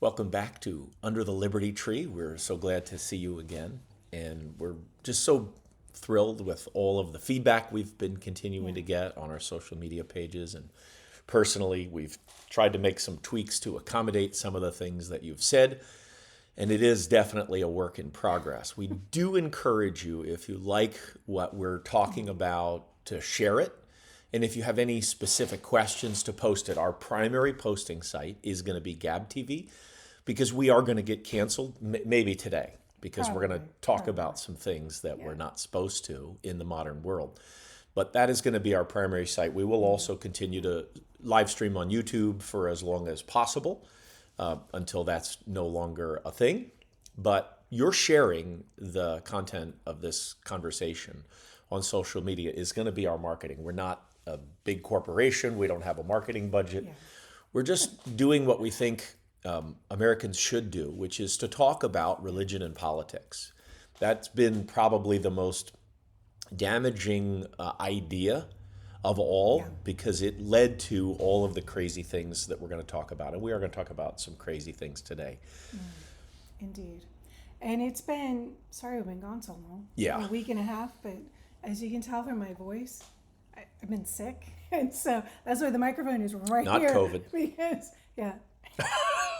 Welcome back to Under the Liberty Tree. We're so glad to see you again. And we're just so thrilled with all of the feedback we've been continuing to get on our social media pages. And personally, we've tried to make some tweaks to accommodate some of the things that you've said. And it is definitely a work in progress. We do encourage you, if you like what we're talking about, to share it. And if you have any specific questions, to post it. Our primary posting site is going to be Gab TV, because we are going to get canceled maybe today, because we're going to talk about some things that we're not supposed to in the modern world. But that is going to be our primary site. We will also continue to live stream on YouTube for as long as possible, until that's no longer a thing. But you're sharing the content of this conversation on social media is going to be our marketing. We're not a big corporation. We don't have a marketing budget. Yeah. We're just doing what we think Americans should do, which is to talk about religion and politics. That's been probably the most damaging idea of all, because it led to all of the crazy things that we're going to talk about. And we are going to talk about some crazy things today. Indeed. And it's been, sorry we've been gone so long. Yeah. A week and a half, but as you can tell from my voice, I've been sick. And so that's why the microphone is right Not here. Not COVID. Because,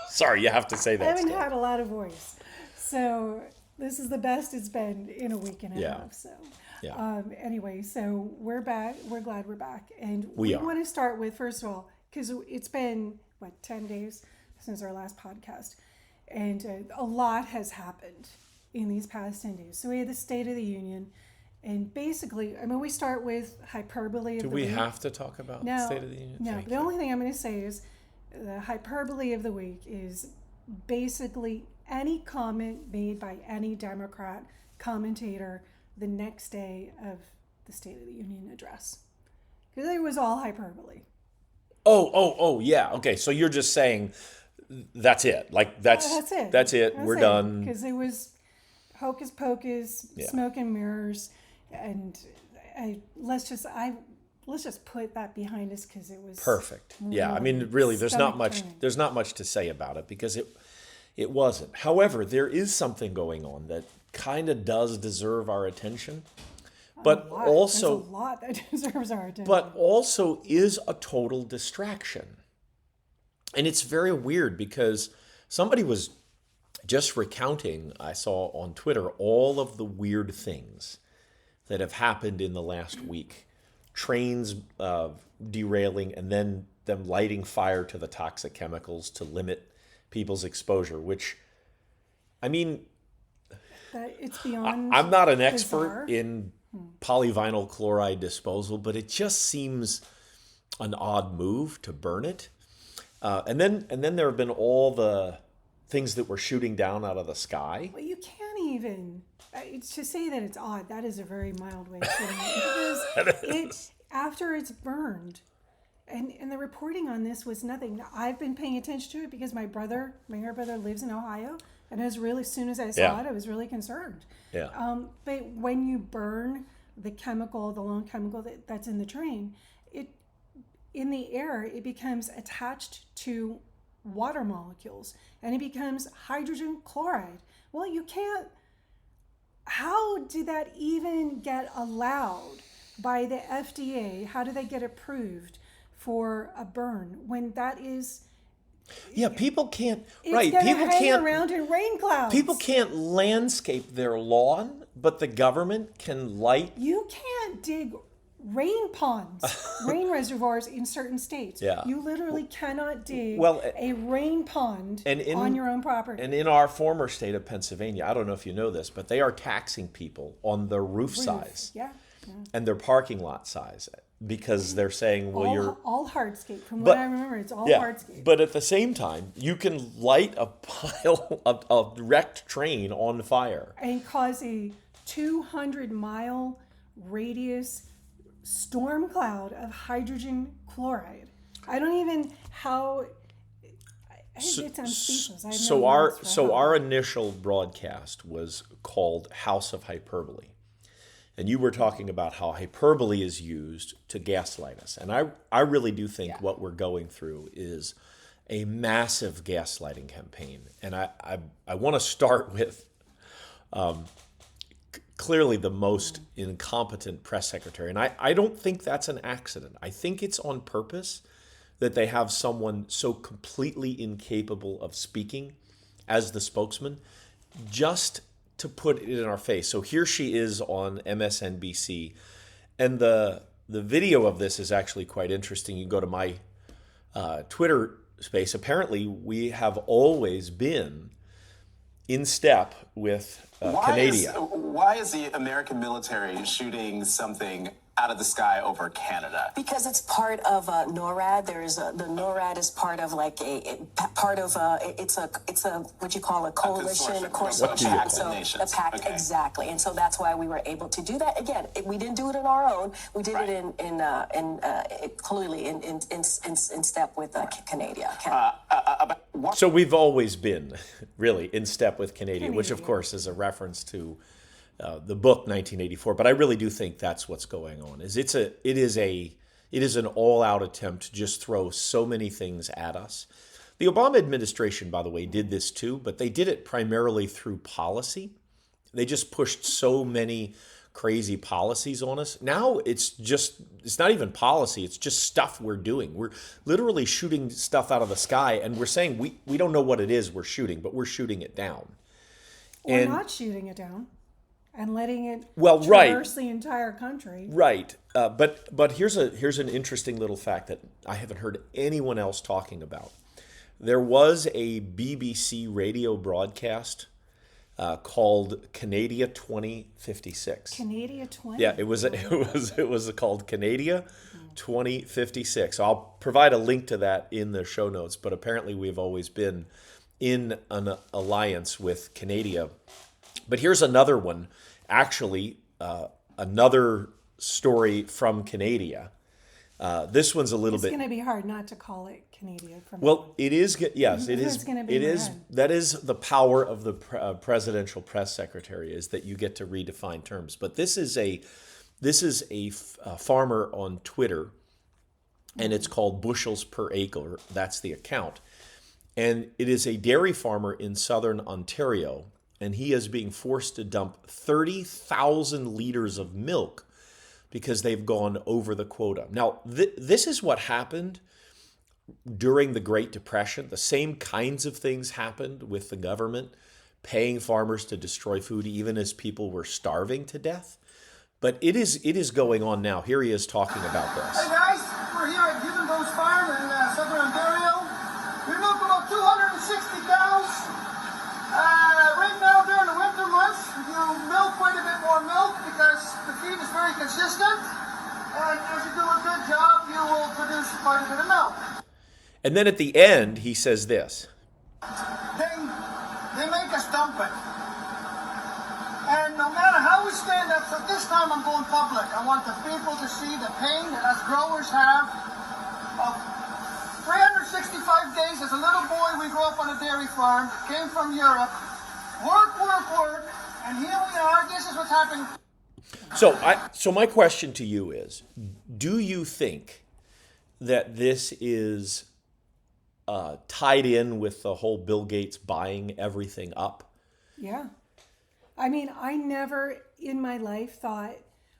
Sorry, you have to say that. I haven't had a lot of voice. So this is the best it's been in a week and a half. So anyway, so we're back. We're glad we're back. And we want to start with, first of all, because it's been, 10 days since our last podcast. And a lot has happened in these past 10 days. So we had the State of the Union. And basically, we start with hyperbole of the week. Do we have to talk about State of the Union? No, the only thing I'm going to say is the hyperbole of the week is basically any comment made by any Democrat commentator the next day of the State of the Union address. Because it was all hyperbole. Oh, yeah. Okay, so you're just saying that's it. That's it. That's it. We're done. Because it was hocus pocus, smoke and mirrors. And let's just put that behind us, because it was perfect. Yeah, really, there's not much to say about it, because it wasn't. However, there is something going on that kind of does deserve our attention, but also there's a lot that deserves our attention. But also is a total distraction, and it's very weird, because somebody was just recounting, I saw on Twitter, all of the weird things that have happened in the last week. Trains derailing, and then them lighting fire to the toxic chemicals to limit people's exposure, which, it's beyond I'm not an expert in polyvinyl chloride disposal, but it just seems an odd move to burn it. And then there have been all the things that were shooting down out of the sky. Well, you can't even... to say that it's odd, that is a very mild way of putting it. Because after it's burned, and the reporting on this was nothing. I've been paying attention to it because my brother lives in Ohio, and as soon as I saw it, I was really concerned. Yeah. But when you burn the lone chemical that's in the train, in the air, it becomes attached to water molecules, and it becomes hydrogen chloride. Well, you can't. How did that even get allowed by the FDA? How did they get approved for a burn when that is? Yeah, people can't. People can't around in rain clouds. People can't landscape their lawn, but the government can light. You can't dig rain ponds, rain reservoirs in certain states. Yeah. You literally cannot dig a rain pond on your own property. And in our former state of Pennsylvania, I don't know if you know this, but they are taxing people on their roof size and their parking lot size, because they're saying, all hardscape. From what I remember, it's all hardscape. But at the same time, you can light a pile of a wrecked train on fire and cause a 200-mile radius storm cloud of hydrogen chloride. I don't even how. I'm speechless. So our initial broadcast was called House of Hyperbole, and you were talking about how hyperbole is used to gaslight us. And I really do think what we're going through is a massive gaslighting campaign. And I want to start with clearly the most incompetent press secretary. And I don't think that's an accident. I think it's on purpose that they have someone so completely incapable of speaking as the spokesman, just to put it in our face. So here she is on MSNBC, and the video of this is actually quite interesting. You go to my Twitter space. Apparently, we have always been in step with Canadia. Why is the American military shooting something out of the sky over Canada? Because it's part of NORAD. The NORAD is part of it's a what you call a coalition, of course, What do you call a pact, okay. Exactly. And so that's why we were able to do that. Again, we didn't do it on our own. We did it clearly in step with Canadia. So we've always been really in step with Canadia, which of course is a reference to the book 1984. But I really do think that's what's going on. It is an all-out attempt to just throw so many things at us. The Obama administration, by the way, did this too, but they did it primarily through policy. They just pushed so many crazy policies on us. Now it's not even policy, it's just stuff we're doing. We're literally shooting stuff out of the sky, and we're saying we don't know what it is we're shooting, but we're shooting it down. We're not shooting it down and letting it right. traverse the entire country. Right. But here's an interesting little fact that I haven't heard anyone else talking about. There was a BBC radio broadcast called Canadia 2056. Canadia 20. Yeah, it was called Canadia 2056. I'll provide a link to that in the show notes. But apparently, we've always been in an alliance with Canadia. But here's another one. Actually, another story from Canadia. This one's a little bit. It's going to be hard not to call it Canadia. It is. Yes, it is. Going to be it is. That is the power of the presidential press secretary, is that you get to redefine terms. But this is a farmer on Twitter, and it's called Bushels Per Acre. That's the account, and it is a dairy farmer in southern Ontario, and he is being forced to dump 30,000 liters of milk because they've gone over the quota. Now, this is what happened during the Great Depression. The same kinds of things happened with the government paying farmers to destroy food even as people were starving to death. But it is going on now. Here he is talking about this. Hey guys, we're here at Hyperbole Farm in southern Ontario. We milk about 260 cows. Right now during the winter months, you milk quite a bit more milk because the feed is very consistent. And as you do a good job, you will produce quite a bit of milk. And then at the end, he says this. They make us dump it. And no matter how we stand up, so this time I'm going public. I want the people to see the pain that us growers have of 365 days. As a little boy, we grew up on a dairy farm, came from Europe, work, and here we are. This is what's happening. So my question to you is, do you think that this is tied in with the whole Bill Gates buying everything up? Yeah. I mean, I never in my life thought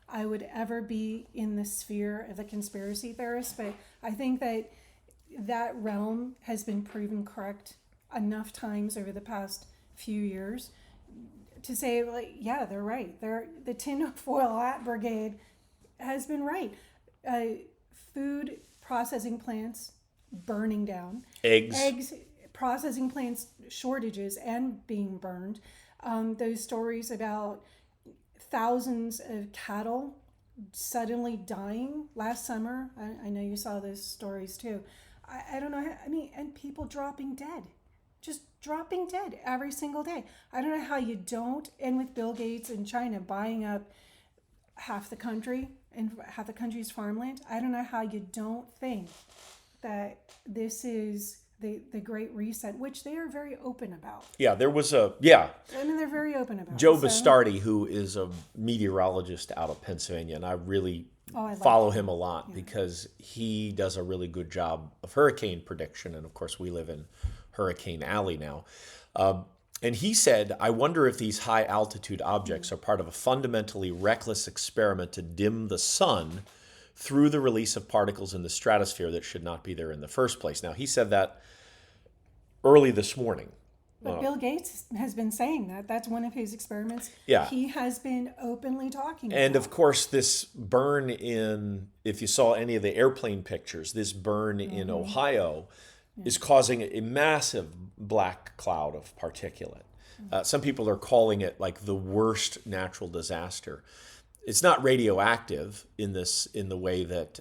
I would ever be in the sphere of a conspiracy theorist, but I think that realm has been proven correct enough times over the past few years to say, like, yeah, they're right. The tinfoil hat brigade has been right. Food processing plants burning down. Eggs processing plants shortages and being burned. Those stories about thousands of cattle suddenly dying last summer. I know you saw those stories too. I don't know. And people dropping dead. Just dropping dead every single day. I don't know how you don't. And with Bill Gates and China buying up half the country and half the country's farmland, I don't know how you don't think that this is the Great Reset, which they are very open about. Yeah, there was they're very open about Joe Joe Bastardi, who is a meteorologist out of Pennsylvania, and I really follow him a lot because he does a really good job of hurricane prediction. And of course, we live in Hurricane Alley now. And he said, I wonder if these high altitude objects are part of a fundamentally reckless experiment to dim the sun through the release of particles in the stratosphere that should not be there in the first place. Now, he said that early this morning. But Bill Gates has been saying that. That's one of his experiments. Yeah. He has been openly talking about. And of course, this burn in, if you saw any of the airplane pictures, this burn in Ohio is causing a massive black cloud of particulate. Some people are calling it like the worst natural disaster. It's not radioactive in the way that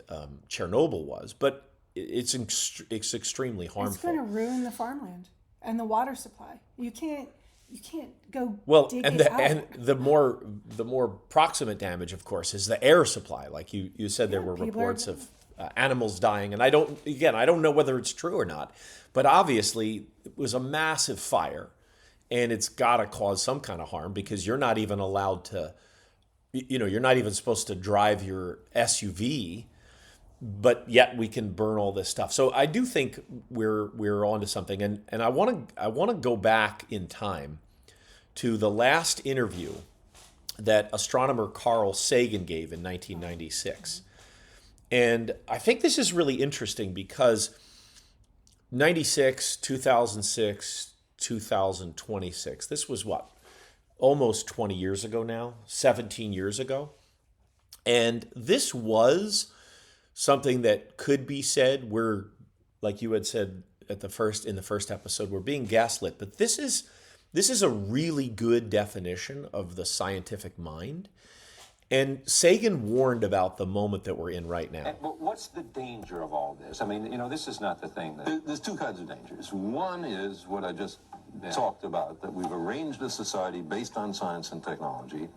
Chernobyl was, but it's extremely harmful. It's going to ruin the farmland and the water supply. You can't go dig and it the out. and the more proximate damage, of course, is the air supply. Like you said, there were reports of animals dying, and I don't know whether it's true or not, but obviously it was a massive fire, and it's got to cause some kind of harm because you're not even allowed to, you're not even supposed to drive your SUV. But yet we can burn all this stuff. So I do think we're onto something, and I want to go back in time to the last interview that astronomer Carl Sagan gave in 1996, and I think this is really interesting because 96, 2006, 2026. This was what, almost 20 years ago now, 17 years ago, and this was something that could be said. We're, like you had said in the first episode, we're being gaslit. But this is a really good definition of the scientific mind. And Sagan warned about the moment that we're in right now. But what's the danger of all this? I mean, this is not the thing that... There's two kinds of dangers. One is what I just talked about, that we've arranged a society based on science and technology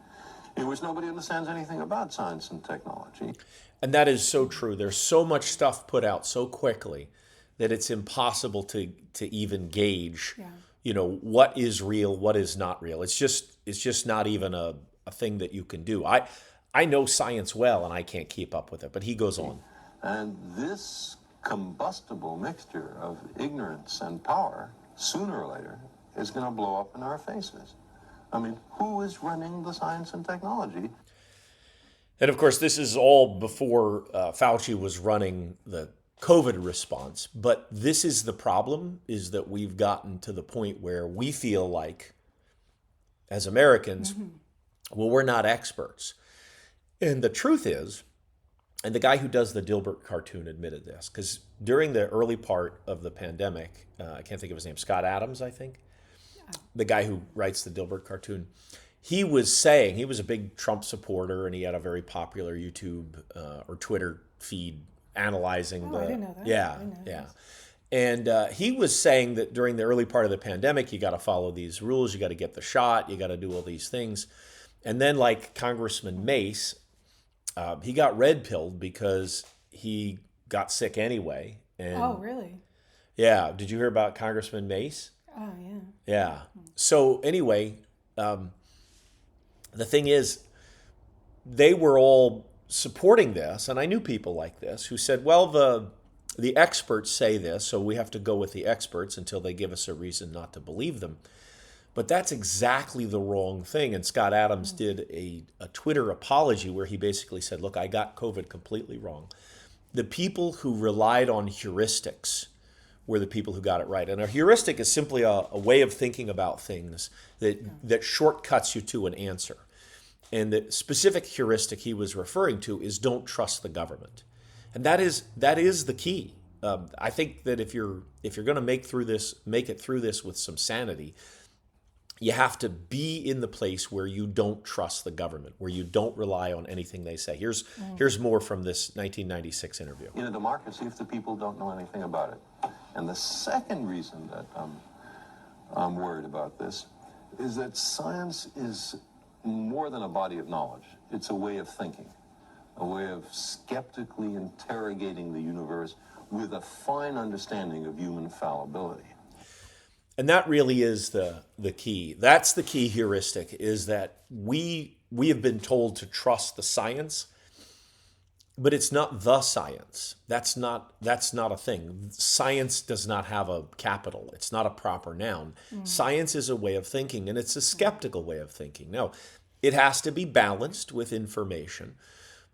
in which nobody understands anything about science and technology. And that is so true. There's so much stuff put out so quickly that it's impossible to even gauge, what is real, what is not real. It's just not even a thing that you can do. I know science well, and I can't keep up with it. But he goes on. And this combustible mixture of ignorance and power, sooner or later, is going to blow up in our faces. I mean, who is running the science and technology? And of course, this is all before Fauci was running the COVID response. But this is the problem, is that we've gotten to the point where we feel like, as Americans, well, we're not experts. And the truth is, and the guy who does the Dilbert cartoon admitted this, because during the early part of the pandemic, I can't think of his name, Scott Adams, I think, the guy who writes the Dilbert cartoon, he was saying, he was a big Trump supporter, and he had a very popular YouTube or Twitter feed analyzing I didn't know that. Yeah, yeah. And he was saying that during the early part of the pandemic, you got to follow these rules, you got to get the shot, you got to do all these things. And then, like Congressman Mace, he got red-pilled because he got sick anyway. And, oh, really? Yeah. Did you hear about Congressman Mace? Oh, yeah. Yeah. So anyway, the thing is, they were all supporting this, and I knew people like this who said, well, the experts say this, so we have to go with the experts until they give us a reason not to believe them. But that's exactly the wrong thing. And Scott Adams did a Twitter apology where he basically said, look, I got COVID completely wrong. The people who relied on heuristics were the people who got it right. And a heuristic is simply a way of thinking about things that shortcuts you to an answer. And the specific heuristic he was referring to is don't trust the government. And that is the key. I think that if you're going to make it through this with some sanity, you have to be in the place where you don't trust the government, where you don't rely on anything they say. Here's more from this 1996 interview. In a democracy, if the people don't know anything about it. And the second reason that I'm worried about this is that science is more than a body of knowledge. It's a way of thinking, a way of skeptically interrogating the universe with a fine understanding of human fallibility. And that really is the key. That's the key heuristic, is that we have been told to trust the science. but it's not the science. That's not a thing. Science does not have a capital. It's not a proper noun. Science is a way of thinking, and it's a skeptical way of thinking. Now, it has to be balanced with information,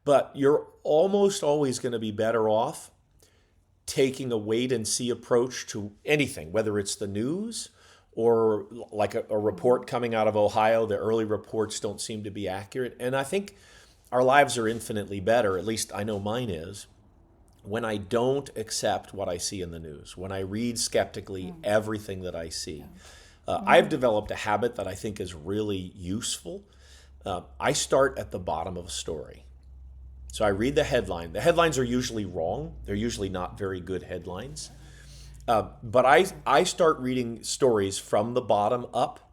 but you're almost always going to be better off taking a wait and see approach to anything, whether it's the news or like a report coming out of Ohio. The early reports don't seem to be accurate. And I think our lives are infinitely better, at least I know mine is, when I don't accept what I see in the news, when I read skeptically everything that I see. I've developed a habit that I think is really useful. I start at the bottom of a story. So I read the headline. The headlines are usually wrong. They're usually not very good headlines. But I start reading stories from the bottom up,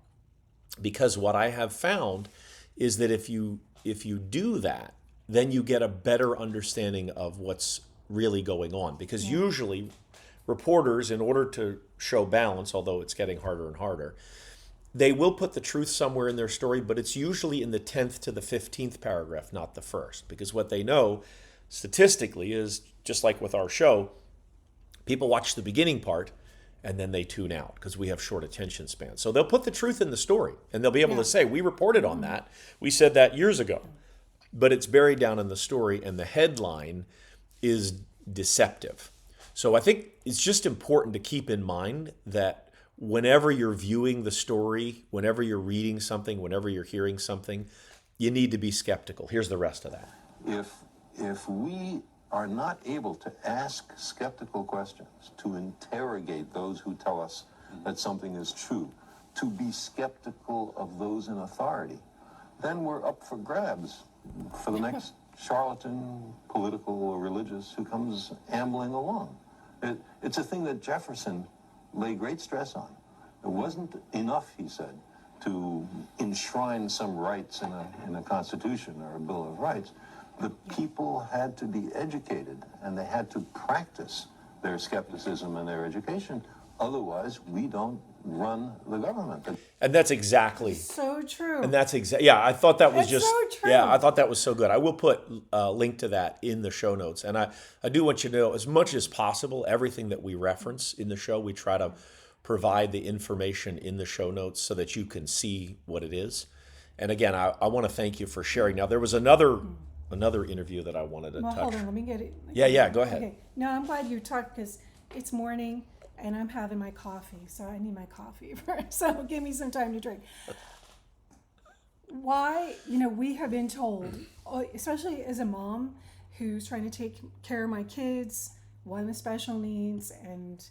because what I have found is that if you do that, then you get a better understanding of what's really going on. Because usually reporters, in order to show balance, although it's getting harder and harder, they will put the truth somewhere in their story, but it's usually in the 10th to the 15th paragraph, not the first. Because what they know statistically is, just like with our show, people watch the beginning part and then they tune out because we have short attention spans. So they'll put the truth in the story and they'll be able to say, we reported on that. We said that years ago. But it's buried down in the story, and the headline is deceptive. So I think it's just important to keep in mind that whenever you're viewing the story, whenever you're reading something, whenever you're hearing something, you need to be skeptical. Here's the rest of that. If we are not able to ask skeptical questions, to interrogate those who tell us that something is true, to be skeptical of those in authority, then we're up for grabs for the next charlatan, political or religious, who comes ambling along. It's a thing that Jefferson laid great stress on. It wasn't enough, he said, to enshrine some rights in a constitution or a Bill of Rights. The people had to be educated, and they had to practice their skepticism and their education. Otherwise, we don't run the government. And that's exactly so true. And that's yeah. I thought that was It's just so true. Yeah. I thought that was so good. I will put a link to that in the show notes. And I do want you to know, as much as possible, everything that we reference in the show, we try to provide the information in the show notes so that you can see what it is. And again, I want to thank you for sharing. Now, there was another interview that I wanted to touch. Hold on, let me get it. Yeah, go ahead. Okay. No, I'm glad you talked, because it's morning and I'm having my coffee, so I need my coffee first. So give me some time to drink. Why, we have been told, especially as a mom who's trying to take care of my kids, one with special needs and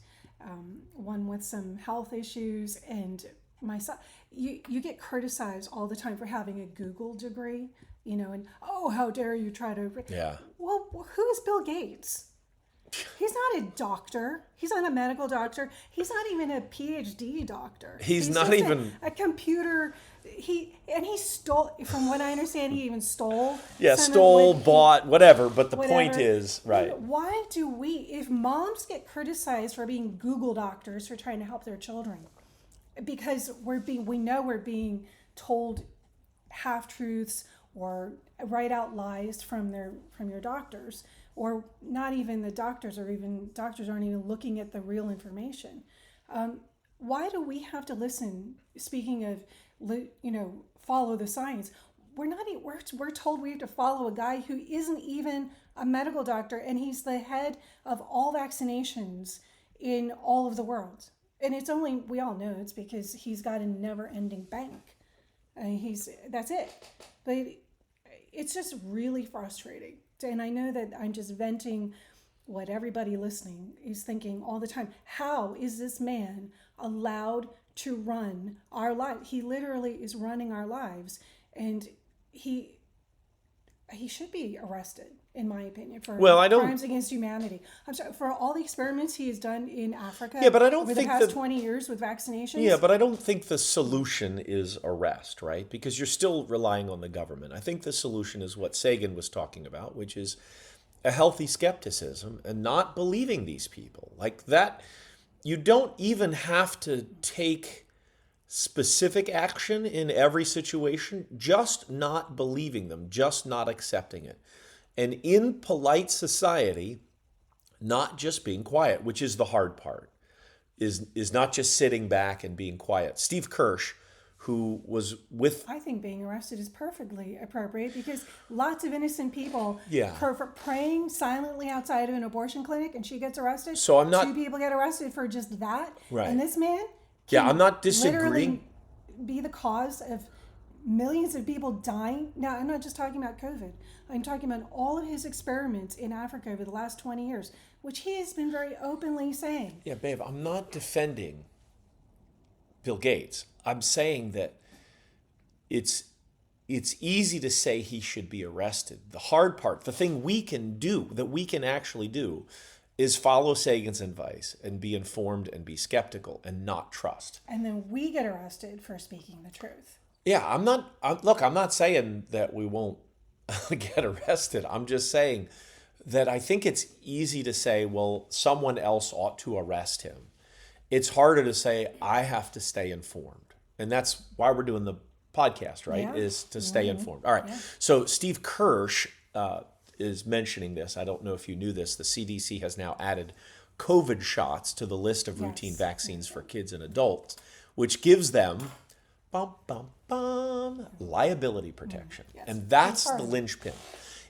one with some health issues, and my son, you get criticized all the time for having a Google degree, and how dare you try to. Yeah. Well, who is Bill Gates? He's not a doctor. He's not a medical doctor. He's not even a PhD doctor. He's not just even a computer. He stole, from what I understand, he even stole. Yeah, bought, whatever. But the point is, right. Why do if moms get criticized for being Google doctors for trying to help their children? Because we know we're being told half-truths or write out lies from your doctors. Or not even the doctors, or even doctors aren't even looking at the real information. Why do we have to listen? Speaking of, follow the science. We're told we have to follow a guy who isn't even a medical doctor, and he's the head of all vaccinations in all of the world. And we all know it's because he's got a never-ending bank. That's it. But it's just really frustrating. And I know that I'm just venting what everybody listening is thinking all the time. How is this man allowed to run our lives? He literally is running our lives, and he should be arrested, in my opinion, for crimes against humanity. I'm sorry, for all the experiments he has done in Africa. Yeah, but I don't over think the past 20 years with vaccinations. Yeah, but I don't think the solution is arrest, right? Because you're still relying on the government. I think the solution is what Sagan was talking about, which is a healthy skepticism and not believing these people. Like that, you don't even have to take specific action in every situation, just not believing them, just not accepting it. And in polite society, not just being quiet, which is the hard part, is not just sitting back and being quiet. Steve Kirsch, who was with... I think being arrested is perfectly appropriate because lots of innocent people Yeah. for praying silently outside of an abortion clinic and she gets arrested. So I'm not... 2 people get arrested for just that. Right. And this man Yeah, I'm not literally disagreeing. be the cause of millions of people dying. Now, I'm not just talking about COVID. I'm talking about all of his experiments in Africa over the last 20 years, which he has been very openly saying. Yeah, babe, I'm not defending Bill Gates. I'm saying that it's easy to say he should be arrested. The hard part, the thing we can do, that we can actually do, is follow Sagan's advice and be informed and be skeptical and not trust. And then we get arrested for speaking the truth. Yeah, I'm not saying that we won't get arrested. I'm just saying that I think it's easy to say, well, someone else ought to arrest him. It's harder to say, I have to stay informed. And that's why we're doing the podcast, right? Yeah. Is to stay informed. All right. Yeah. So Steve Kirsch is mentioning this. I don't know if you knew this. The CDC has now added COVID shots to the list of routine vaccines for kids and adults, which gives them liability protection. Yes. And that's the linchpin.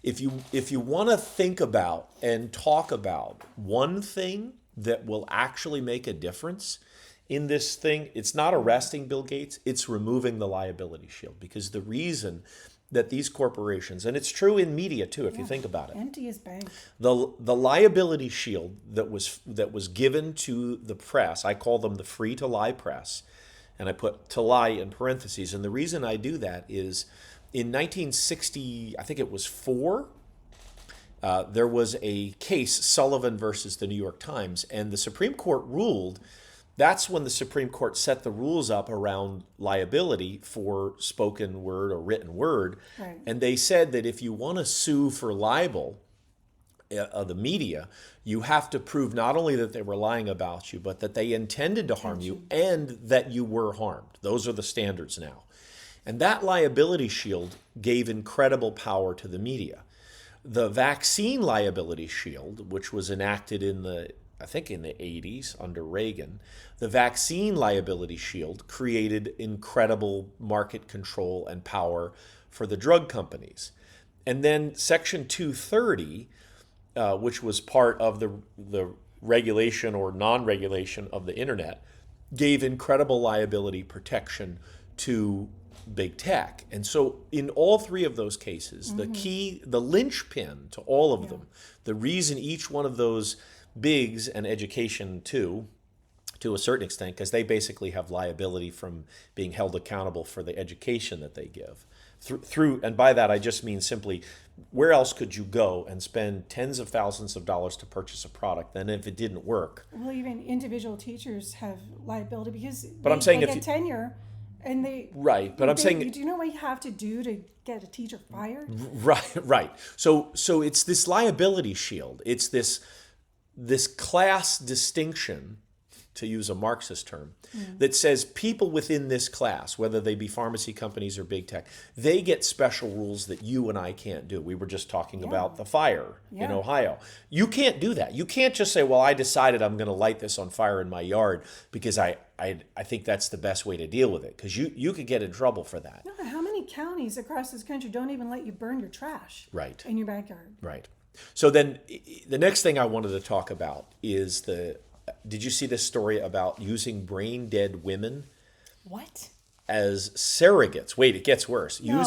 If you want to think about and talk about one thing that will actually make a difference in this thing, it's not arresting Bill Gates, it's removing the liability shield. Because the reason that these corporations, and it's true in media too, if you think about it, empty as bank. The liability shield that was given to the press, I call them the free to lie press, and I put to lie in parentheses. And the reason I do that is in 1960, I think it was 4, there was a case, Sullivan versus the New York Times, and the Supreme Court ruled. That's when the Supreme Court set the rules up around liability for spoken word or written word. Right. And they said that if you want to sue for libel the media, you have to prove not only that they were lying about you, but that they intended to harm you and that you were harmed. Those are the standards now. And that liability shield gave incredible power to the media. The vaccine liability shield, which was enacted in the 80s under Reagan, the vaccine liability shield created incredible market control and power for the drug companies. And then Section 230, which was part of the regulation or non-regulation of the internet, gave incredible liability protection to big tech. And so in all 3 of those cases, the linchpin to all of them, the reason each one of those bigs, and education too, to a certain extent, because they basically have liability from being held accountable for the education that they give. Through, and by that I just mean simply, where else could you go and spend tens of thousands of dollars to purchase a product than if it didn't work? Well, even individual teachers have liability because I'm saying they if get tenure. And they I'm saying, do you know what you have to do to get a teacher fired? Right. So it's this liability shield. It's this class distinction, to use a Marxist term, that says people within this class, whether they be pharmacy companies or big tech, they get special rules that you and I can't do. We were just talking about the fire in Ohio. You can't do that. You can't just say, well, I decided I'm going to light this on fire in my yard because I think that's the best way to deal with it, because you could get in trouble for that. No, how many counties across this country don't even let you burn your trash in your backyard? Right. So then the next thing I wanted to talk about is did you see this story about using brain dead women? What? As surrogates. Wait, it gets worse. No,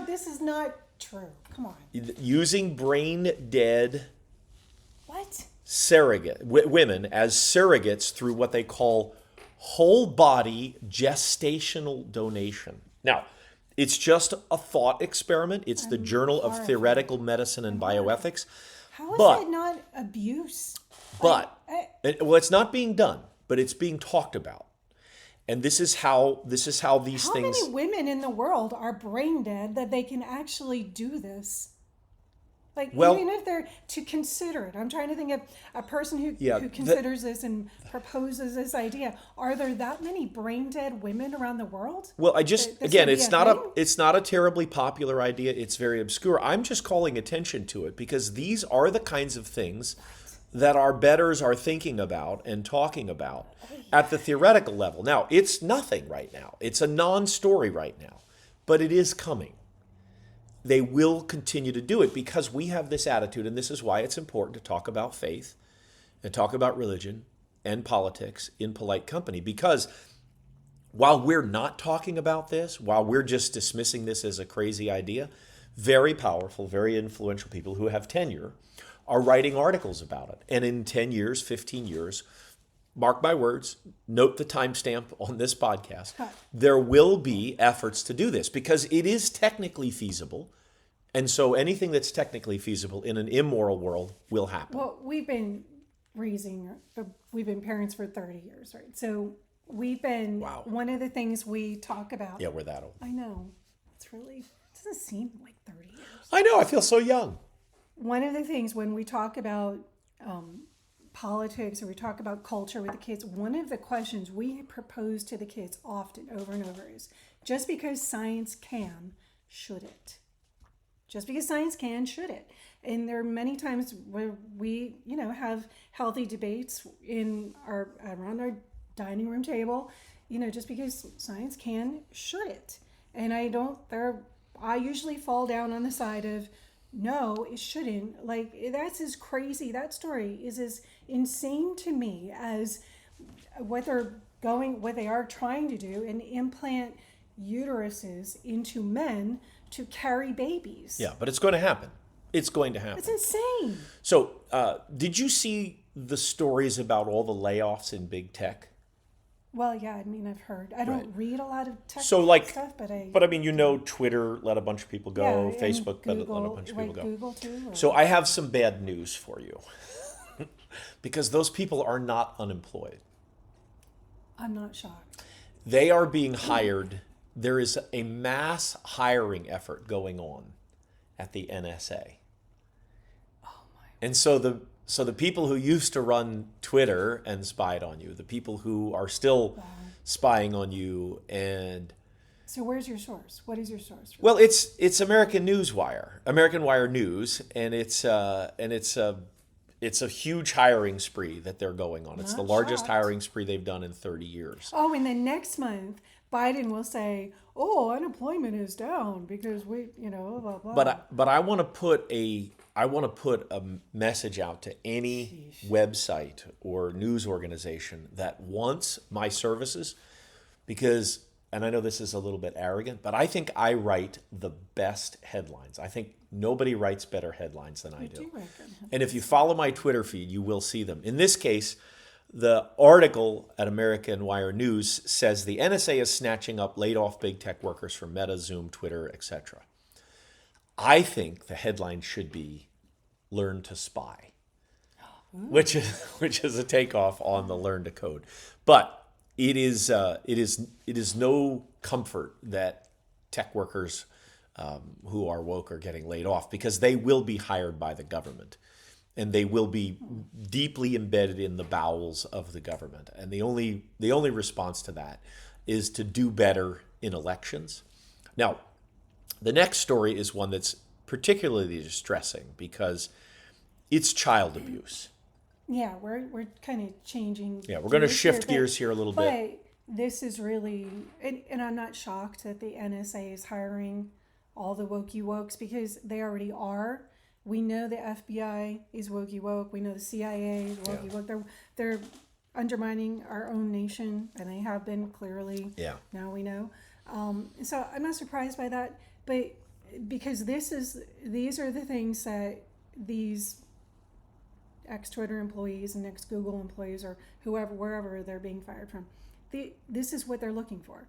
this is not true. Come on. Using brain dead what? Women as surrogates through what they call whole body gestational donation. Now, it's just a thought experiment. It's the Journal of Theoretical Medicine and Bioethics. How is that not abuse? But, it's not being done, but it's being talked about. And this is how these things... How many women in the world are brain dead that they can actually do this? Like, Well- even if they're to consider it, I'm trying to think of a person who Yeah, considers this and proposes this idea. Are there that many brain dead women around the world? Well, I just This again, would be it's not a terribly popular idea. It's very obscure. I'm just calling attention to it because these are the kinds of things that our betters are thinking about and talking about at the theoretical level. Now, it's nothing right now. It's a non-story right now, but it is coming. They will continue to do it because we have this attitude, and this is why it's important to talk about faith and talk about religion and politics in polite company. Because while we're not talking about this, while we're just dismissing this as a crazy idea, very powerful, very influential people who have tenure are writing articles about it. And in 10 years, 15 years, mark my words, note the timestamp on this podcast, there will be efforts to do this because it is technically feasible. And so anything that's technically feasible in an immoral world will happen. Well, we've been parents for 30 years, right? So we've been, one of the things we talk about. Yeah, we're that old. I know. It doesn't seem like 30 years. I know, I feel so young. One of the things when we talk about politics or we talk about culture with the kids, one of the questions we propose to the kids often over and over is, just because science can, should it? Just because science can, should it? And there are many times where we, have healthy debates around our dining room table, just because science can, should it? And I usually fall down on the side of, no, it shouldn't. Like, that's as crazy. That story is as insane to me as what they are trying to do and implant uteruses into men to carry babies. Yeah, but it's going to happen. It's going to happen. It's insane. So, did you see the stories about all the layoffs in big tech? Well, yeah, I've heard. I don't read a lot of tech stuff, but Twitter let a bunch of people go, yeah, Facebook let a Google, bunch of people go. Google too. So I have some bad news for you. Because those people are not unemployed. I'm not shocked. They are being hired. There is a mass hiring effort going on at the NSA. Oh my. And so the people who used to run Twitter and spied on you, the people who are still spying on you, and so where's your source? What is your source? Well, it's American Wire News, and it's a huge hiring spree that they're going on. It's the largest hiring spree they've done in 30 years. Oh, and then next month Biden will say, "Oh, unemployment is down because we, blah blah." But I want to put a message out to any website or news organization that wants my services, because, and I know this is a little bit arrogant, but I think I write the best headlines. I think nobody writes better headlines than I do. And if you follow my Twitter feed, you will see them. In this case, the article at American Wire News says the NSA is snatching up laid off big tech workers from Meta, Zoom, Twitter, etc. I think the headline should be "Learn to Spy," which is a takeoff on the "Learn to Code." But it is no comfort that tech workers who are woke are getting laid off, because they will be hired by the government, and they will be deeply embedded in the bowels of the government. And the only response to that is to do better in elections. Now, the next story is one that's particularly distressing because it's child abuse. Yeah, we're kind of changing. Yeah, we're going to shift gears here a little bit. But this is really, and I'm not shocked that the NSA is hiring all the wokey wokes, because they already are. We know the FBI is wokey woke. We know the CIA is wokey woke. They're undermining our own nation, and they have been clearly. Yeah. Now we know. So I'm not surprised by that, but because these are the things that these ex-Twitter employees and ex-Google employees, or wherever they're being fired from, this is what they're looking for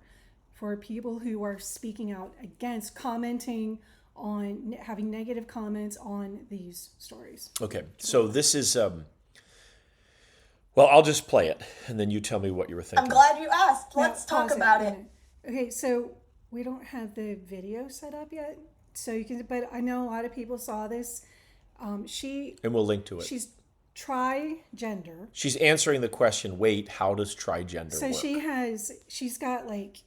people who are speaking out against, commenting on, having negative comments on these stories. Okay, so this is, well, I'll just play it, and then you tell me what you were thinking. I'm glad you asked. Let's talk about it. Okay, so we don't have the video set up yet, so you can. But I know a lot of people saw this And we'll link to it. She's tri-gender. She's answering the question, wait, how does trigender So work? she's got like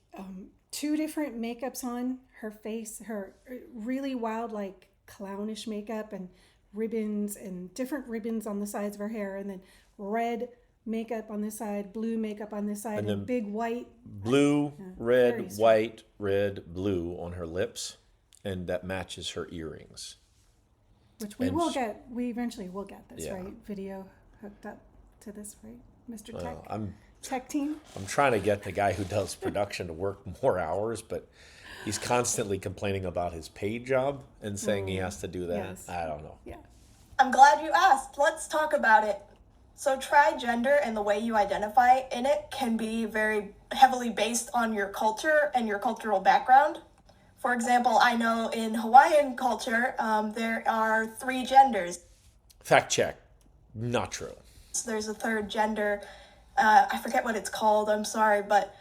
2 different makeups on her face, her really wild, like clownish makeup and ribbons and different ribbons on the sides of her hair, and then red makeup on this side, blue makeup on this side, and big white. Blue, very red, strange. white, red, blue on her lips, and that matches her earrings. Which we And will get. We eventually will get this, Yeah. right? Video hooked up to this, right, Mr. Tech? Well, I'm Tech team? trying to get the guy who does production to work more hours, but he's constantly complaining about his paid job and saying he has to do that. Yes. I don't know. Yeah. I'm glad you asked. Let's talk about it. So trigender and the way you identify in it can be very heavily based on your culture and your cultural background. For example, I know in Hawaiian culture, there are 3 genders. Fact check. Not true. So there's a 3rd gender. I forget what it's called, I'm sorry, but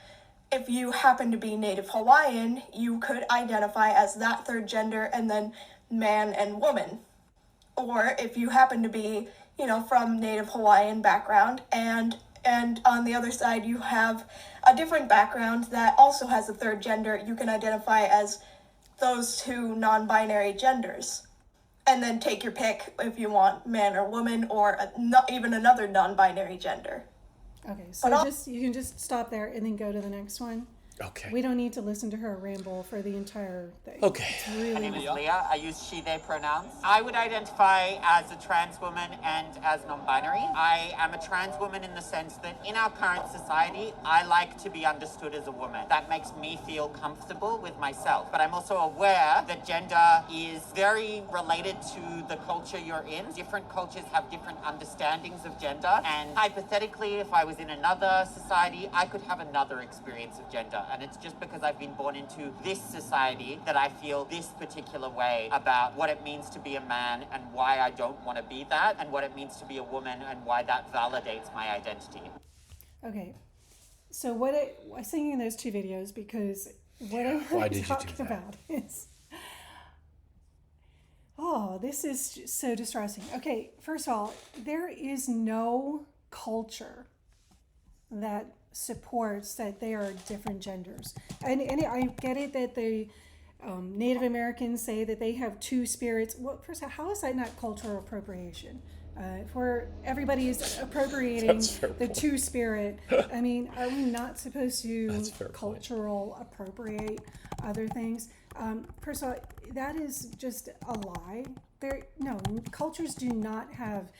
if you happen to be Native Hawaiian, you could identify as that 3rd gender and then man and woman. Or if you happen to be, from Native Hawaiian background and on the other side you have a different background that also has a 3rd gender, you can identify as those 2 non-binary genders. And then take your pick if you want man or woman or not even another non-binary gender. Okay, so you can just stop there and then go to the next one. Okay. We don't need to listen to her ramble for the entire thing. Okay. It's really My name is Leah. I use she, they pronouns. I would identify as a trans woman and as non-binary. I am a trans woman in the sense that in our current society, I like to be understood as a woman. That makes me feel comfortable with myself. But I'm also aware that gender is very related to the culture you're in. Different cultures have different understandings of gender. And hypothetically, if I was in another society, I could have another experience of gender. And it's just because I've been born into this society that I feel this particular way about what it means to be a man and why I don't want to be that, and what it means to be a woman and why that validates my identity. Okay, so I'm singing those 2 videos because what I why want did to you talk do that? about is, this is so distressing. Okay, first of all, there is no culture that supports that they are different genders. And I get it that the Native Americans say that they have 2 spirits. Well, first of all, how is that not cultural appropriation? For everybody is appropriating the 2 spirit. I mean, are we not supposed to cultural appropriate other things? First of all, that is just a lie. No, cultures do not have,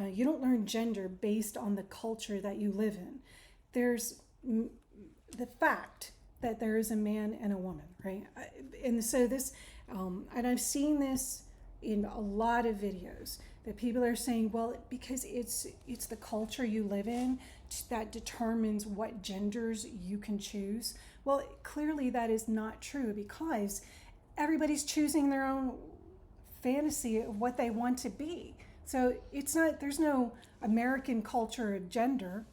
you don't learn gender based on the culture that you live in. There's the fact that there is a man and a woman, right? And so this, and I've seen this in a lot of videos that people are saying, well, because it's the culture you live in that determines what genders you can choose. Well, clearly that is not true because everybody's choosing their own fantasy of what they want to be. So there's no American culture of gender.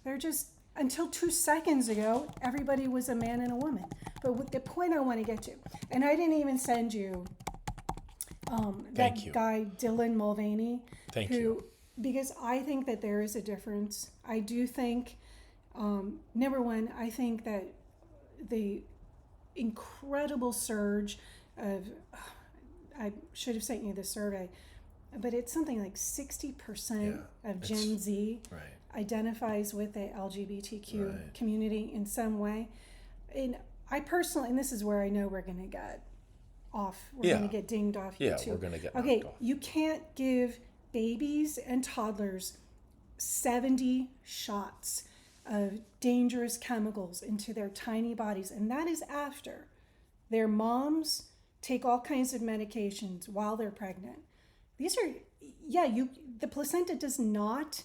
They're just, until 2 seconds ago, everybody was a man and a woman. But the point I want to get to, and I didn't even send you that guy, Dylan Mulvaney. Thank you. Because I think that there is a difference. I do think, number one, I think that the incredible surge of, I should have sent you the survey, but it's something like 60% of Gen Z identifies with the LGBTQ community in some way. And I personally, and this is where I know we're going to get off, we're going to get dinged off here too. We're going to get knocked off. You can't give babies and toddlers 70 shots of dangerous chemicals into their tiny bodies, and that is after their moms take all kinds of medications while they're pregnant. These are, the placenta does not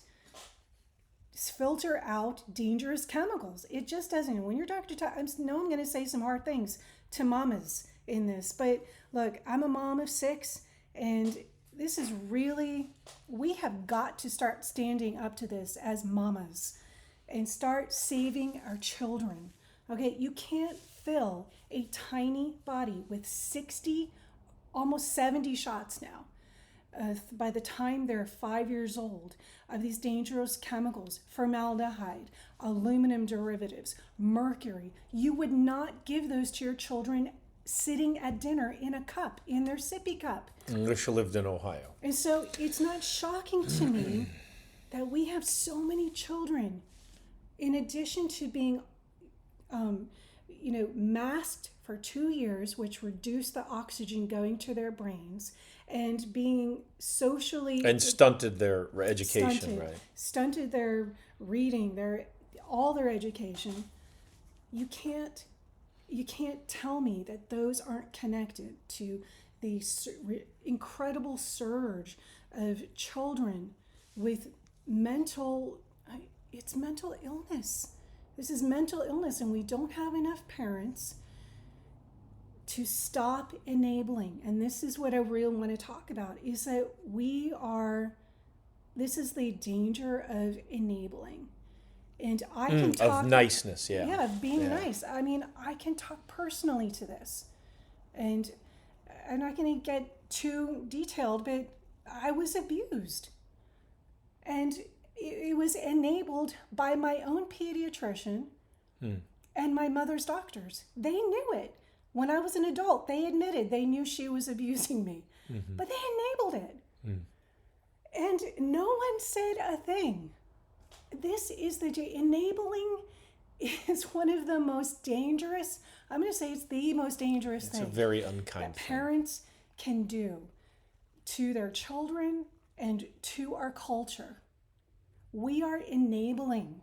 filter out dangerous chemicals. It just doesn't. When your doctor, I'm going to say some hard things to mamas in this, but look, I'm a mom of 6, and this is really, we have got to start standing up to this as mamas and start saving our children. Okay, you can't fill a tiny body with 60, almost 70 shots now. by the time they're 5 years old, of these dangerous chemicals, formaldehyde, aluminum derivatives, mercury. You would not give those to your children sitting at dinner in a cup, in their sippy cup. English lived in Ohio. And so it's not shocking to me that we have so many children, in addition to being masked for 2 years, which reduced the oxygen going to their brains, and being socially and stunted their education, stunted their reading, all their education. You can't tell me that those aren't connected to the incredible surge of children with mental illness. This is mental illness, and we don't have enough parents to stop enabling. And this is what I really want to talk about, is that this is the danger of enabling. And I can talk... Of niceness, Yeah, of being nice. I mean, I can talk personally to this. And I'm not going to get too detailed, but I was abused. And it was enabled by my own pediatrician and my mother's doctors. They knew it. When I was an adult, they admitted they knew she was abusing me. But they enabled it. And no one said a thing. This is enabling is one of the most dangerous, I'm going to say it's the most dangerous thing. It's a very unkind that parents can do to their children and to our culture. We are enabling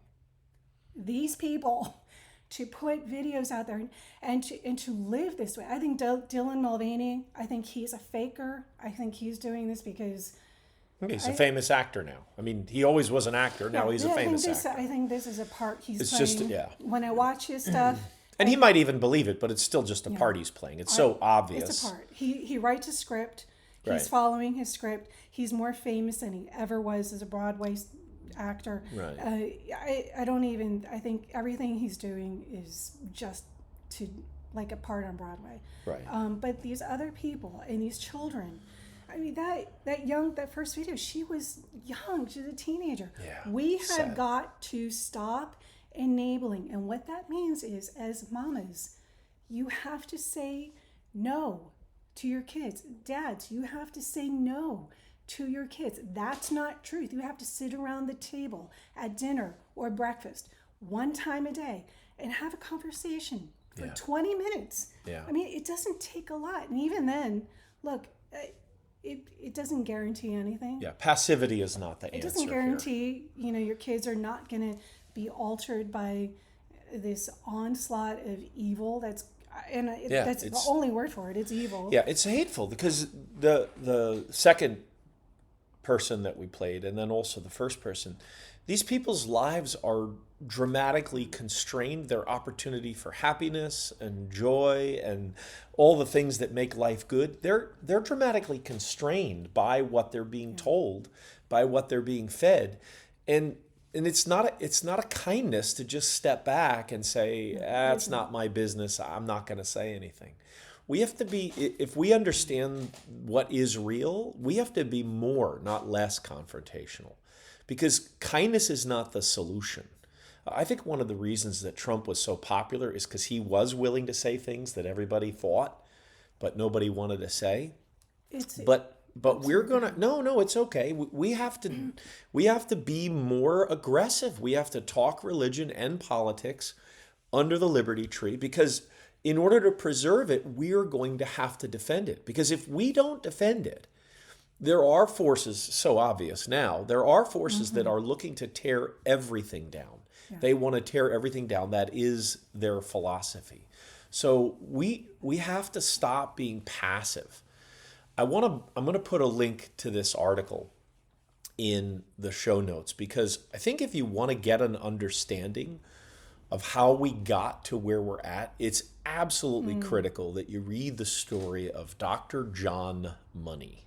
these people to put videos out there and to live this way. I think Dylan Mulvaney, I think he's a faker. I think he's doing this because... He's a famous actor now. I mean, he always was an actor. Now he's a famous actor. I think this is a part he's it's playing. Just, When I watch his stuff... And he might even believe it, but it's still just a part he's playing. It's so obvious. It's a part. He writes a script. He's Right. following his script. He's more famous than he ever was as a Broadway actor. Right. I think everything he's doing is just to like a part on Broadway. Right. But these other people and these children, I mean, that first video, she was young. She was a teenager. Yeah, We have sad. got to stop enabling. And what that means is, as mamas, you have to say no to your kids. Dads, you have to say no to your kids. That's not truth. You have to sit around the table at dinner or breakfast one time a day and have a conversation for 20 minutes. Yeah. I mean, it doesn't take a lot. And even then, look, it doesn't guarantee anything. Yeah, passivity is not the answer. It doesn't guarantee, your kids are not going to be altered by this onslaught of evil. That's the only word for it. It's evil. Yeah, it's hateful because the second person that we played and then also the first person, these people's lives are dramatically constrained. Their opportunity for happiness and joy and all the things that make life good, they're dramatically constrained by what they're being told, by what they're being fed. And it's not a kindness to just step back and say, it's not my business. I'm not going to say anything. We have to be, if we understand what is real, we have to be more, not less confrontational, because kindness is not the solution. I think one of the reasons that Trump was so popular is because he was willing to say things that everybody thought, but nobody wanted to say. But we're gonna no, it's okay. We have to be more aggressive. We have to talk religion and politics under the Liberty Tree, because in order to preserve it, we're going to have to defend it. Because if we don't defend it, there are forces, so obvious now, there are forces that are looking to tear everything down. Yeah. They want to tear everything down. That is their philosophy. So we have to stop being passive. I'm going to put a link to this article in the show notes, because I think if you want to get an understanding of how we got to where we're at, it's absolutely critical that you read the story of Dr. John Money.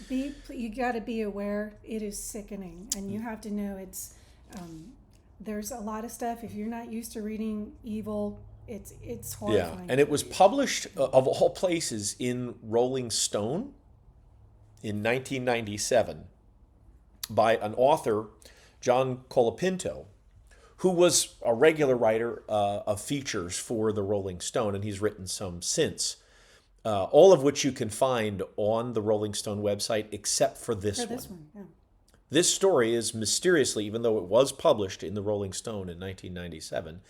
You got to be aware it is sickening, and you have to know it's there's a lot of stuff. If you're not used to reading evil, it's horrifying. Yeah, and it was published of all places in Rolling Stone. in 1997 by an author, John Colapinto, who was a regular writer of features for the Rolling Stone, and he's written some since. All of which you can find on the Rolling Stone website, except for this one. Yeah. This story is mysteriously, even though it was published in the Rolling Stone in 1997,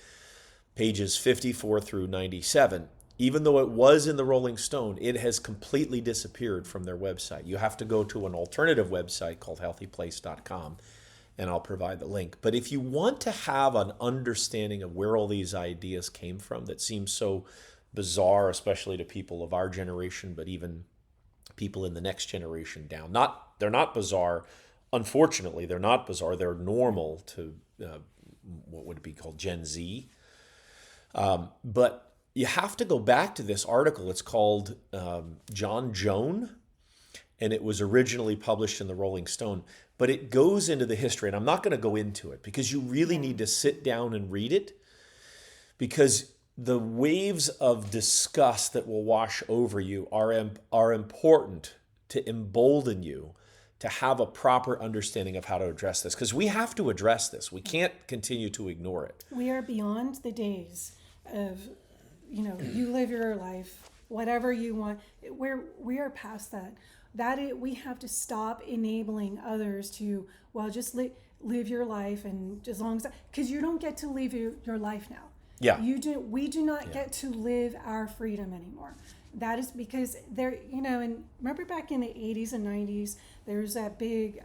pages 54 through 97, even though it was in the Rolling Stone, it has completely disappeared from their website. You have to go to an alternative website called healthyplace.com, and I'll provide the link. But if you want to have an understanding of where all these ideas came from that seem so bizarre, especially to people of our generation, but even people in the next generation down. They're not bizarre. Unfortunately, they're not bizarre. They're normal to what would be called Gen Z. But you have to go back to this article. It's called John Joan, and it was originally published in the Rolling Stone. But it goes into the history, and I'm not going to go into it because you really need to sit down and read it, because the waves of disgust that will wash over you are important to embolden you to have a proper understanding of how to address this, because we have to address this. We can't continue to ignore it. We are beyond the days of, you live your life, whatever you want. We are past that. We have to stop enabling others to, just live your life, and as long as, because you don't get to live your life now. Yeah. We do not get to live our freedom anymore. That is because and remember back in the 80s and 90s, there was that big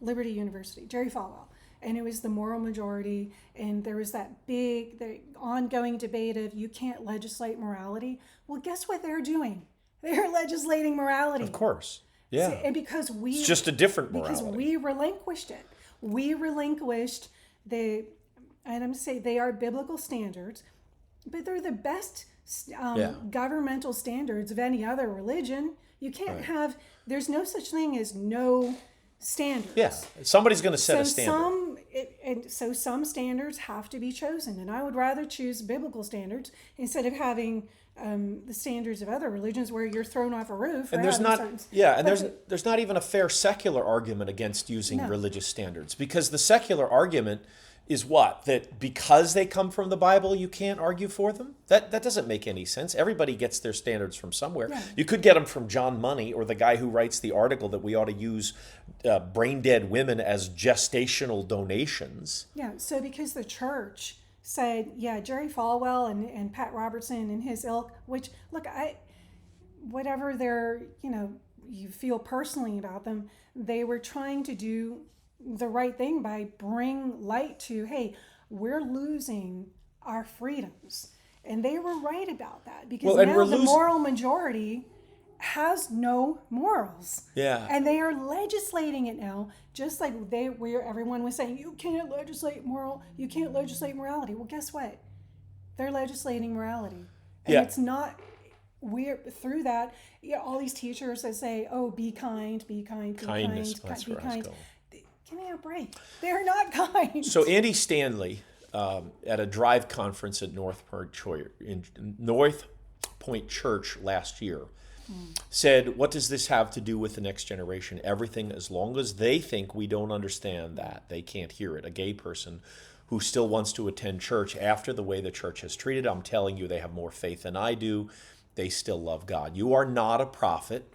Liberty University, Jerry Falwell, and it was the moral majority, and there was that the ongoing debate of you can't legislate morality. Well, guess what they're doing? They're legislating morality. Of course. Yeah. And because it's just a different morality. Because we relinquished it. We relinquished and I'm going to say they are biblical standards, but they're the best governmental standards of any other religion. You can't there's no such thing as no standards. Yeah, somebody's going to set a standard. So some standards have to be chosen, and I would rather choose biblical standards instead of having the standards of other religions where you're thrown off a roof. And there's not even a fair secular argument against using religious standards, because the secular argument is what? That because they come from the Bible, you can't argue for them? That doesn't make any sense. Everybody gets their standards from somewhere. Yeah. You could get them from John Money, or the guy who writes the article that we ought to use brain-dead women as gestational donations. Yeah, so because the church said, Jerry Falwell and Pat Robertson and his ilk, which, look, whatever you feel personally about them, they were trying to do the right thing by bring light to, hey, we're losing our freedoms. And they were right about that, because now the moral majority has no morals. Yeah. And they are legislating it now, just like everyone was saying, you can't legislate morality. Well, guess what? They're legislating morality. And it's not, we're through that, all these teachers that say, oh, be kind, be kind, be Kindness, kind, that's be where I was kind. going. Give me a break. They're not kind. So Andy Stanley, at a drive conference at North Point Church last year, said, what does this have to do with the next generation? Everything, as long as they think we don't understand that, they can't hear it. A gay person who still wants to attend church after the way the church has treated, I'm telling you, they have more faith than I do. They still love God. You are not a prophet.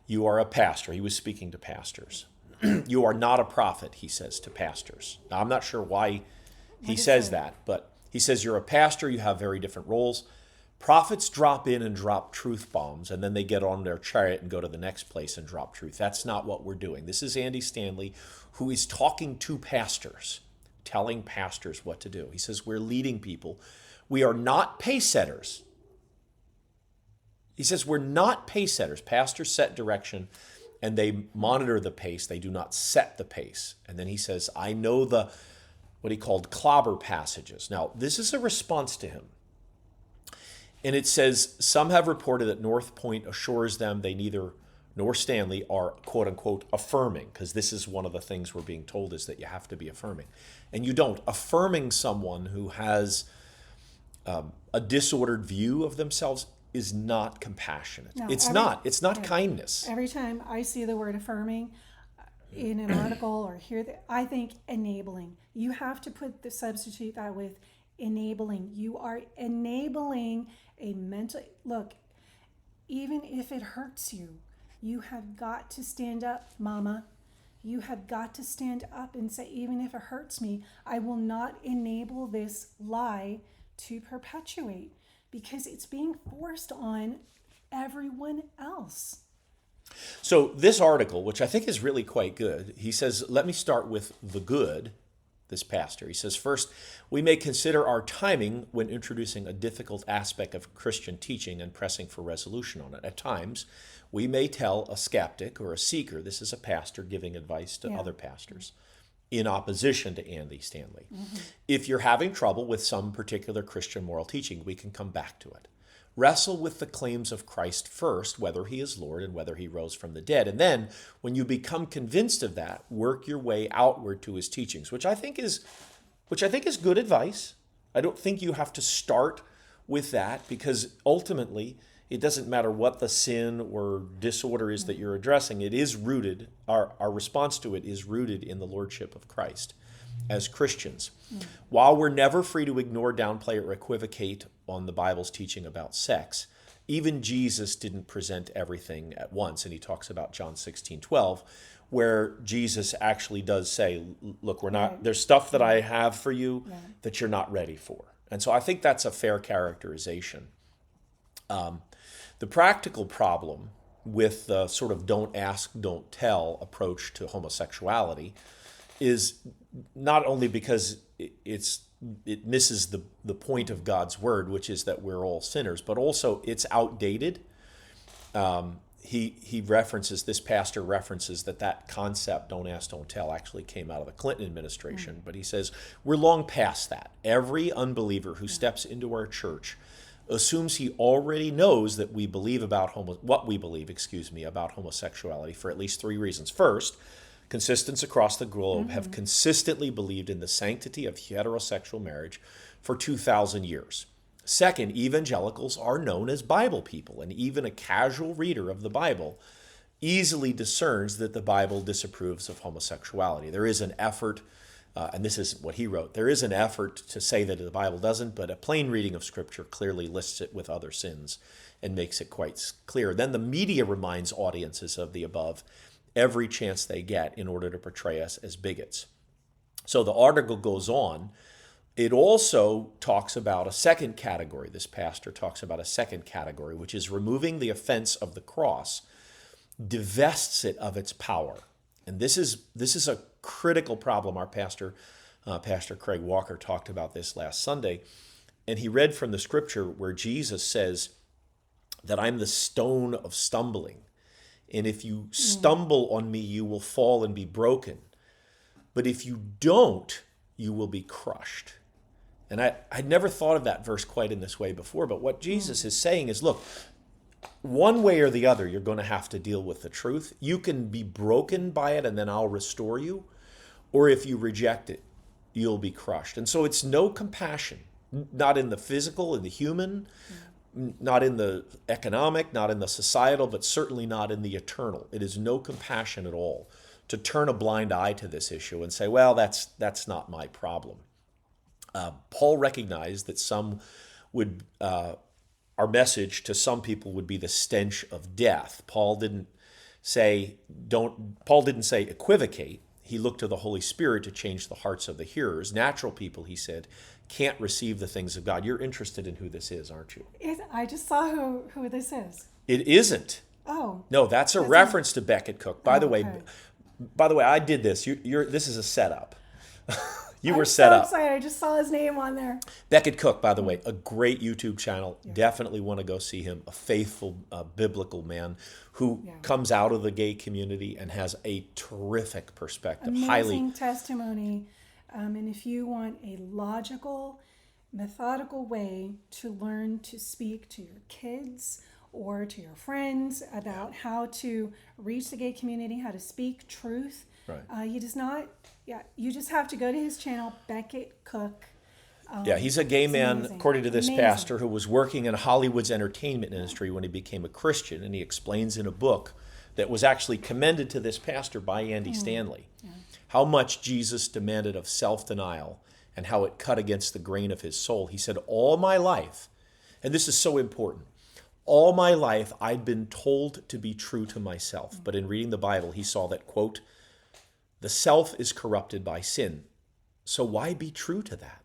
You are a pastor. He was speaking to pastors. You are not a prophet, he says to pastors. Now, I'm not sure why he says that, but he says you're a pastor, you have very different roles. Prophets drop in and drop truth bombs, and then they get on their chariot and go to the next place and drop truth. That's not what we're doing. This is Andy Stanley, who is talking to pastors, telling pastors what to do. He says, we're leading people. We are not pace setters. He says, we're not pace setters. Pastors set direction, and they monitor the pace. They do not set the pace. And then he says, I know what he called clobber passages. Now, this is a response to him. And it says, some have reported that North Point assures them they neither nor Stanley are, quote unquote, affirming, because this is one of the things we're being told is that you have to be affirming. And you don't. Affirming someone who has a disordered view of themselves is not compassionate. No, It's not kindness. Every time I see the word affirming in an article or hear that, I think enabling. You have to substitute that with enabling. You are enabling a mental, look, even if it hurts you, you have got to stand up, mama. You have got to stand up and say, even if it hurts me, I will not enable this lie to perpetuate, because it's being forced on everyone else. So this article, which I think is really quite good, he says, let me start with the good, this pastor. He says, first, we may consider our timing when introducing a difficult aspect of Christian teaching and pressing for resolution on it. At times, we may tell a skeptic or a seeker, this is a pastor giving advice to other pastors, in opposition to Andy Stanley. Mm-hmm. If you're having trouble with some particular Christian moral teaching, we can come back to it. Wrestle with the claims of Christ first, whether he is Lord and whether he rose from the dead. And then, when you become convinced of that, work your way outward to his teachings, which I think is good advice. I don't think you have to start with that, because ultimately, it doesn't matter what the sin or disorder is that you're addressing. It is rooted, our response to it is rooted in the lordship of Christ as Christians. While we're never free to ignore, downplay, or equivocate on the Bible's teaching about sex, even Jesus didn't present everything at once. And he talks about John 16:12, where Jesus actually does say, look, there's stuff that I have for you that you're not ready for. And so I think that's a fair characterization. The practical problem with the sort of don't ask, don't tell approach to homosexuality is not only because it misses the point of God's word, which is that we're all sinners, but also it's outdated. This pastor references that concept, don't ask, don't tell, actually came out of the Clinton administration. But he says, we're long past that. Every unbeliever who steps into our church assumes he already knows that we believe about about homosexuality for at least three reasons. First, consistents across the globe have consistently believed in the sanctity of heterosexual marriage for 2,000 years. Second, evangelicals are known as Bible people, and even a casual reader of the Bible easily discerns that the Bible disapproves of homosexuality. There is an effort, and this is what he wrote, there is an effort to say that the Bible doesn't, but a plain reading of Scripture clearly lists it with other sins and makes it quite clear. Then the media reminds audiences of the above every chance they get in order to portray us as bigots. So the article goes on. It also talks about a second category. This pastor talks about a second category, which is removing the offense of the cross, divests it of its power. And this is a critical problem. Our pastor, Pastor Craig Walker, talked about this last Sunday. And he read from the scripture where Jesus says that I'm the stone of stumbling. And if you stumble on me, you will fall and be broken. But if you don't, you will be crushed. And I'd never thought of that verse quite in this way before. But what Jesus is saying is, look, one way or the other, you're going to have to deal with the truth. You can be broken by it, and then I'll restore you. Or if you reject it, you'll be crushed. And so it's no compassion, not in the physical, in the human, not in the economic, not in the societal, but certainly not in the eternal. It is no compassion at all to turn a blind eye to this issue and say, well, that's not my problem. Paul recognized that our message to some people would be the stench of death. Paul didn't say equivocate. He looked to the Holy Spirit to change the hearts of the hearers. Natural people, he said, can't receive the things of God. You're interested in who this is, aren't you? I just saw who this is. It isn't. Oh. No, that's a reference to Becket Cook. By the way, I did this. This is a setup. You were set up. I'm so excited. I just saw his name on there. Becket Cook, by the way, a great YouTube channel. Yeah. Definitely want to go see him. A faithful, biblical man who comes out of the gay community and has a terrific perspective. Amazing testimony. And if you want a logical, methodical way to learn to speak to your kids or to your friends about how to reach the gay community, how to speak truth, right. You just have to go to his channel, Becket Cook. Yeah, he's a gay man, amazing. according to this Amazing. pastor, who was working in Hollywood's entertainment industry when he became a Christian. And he explains in a book that was actually commended to this pastor by Andy Stanley how much Jesus demanded of self-denial and how it cut against the grain of his soul. He said, all my life, and this is so important, all my life I'd been told to be true to myself. But in reading the Bible, he saw that, quote, the self is corrupted by sin. So why be true to that?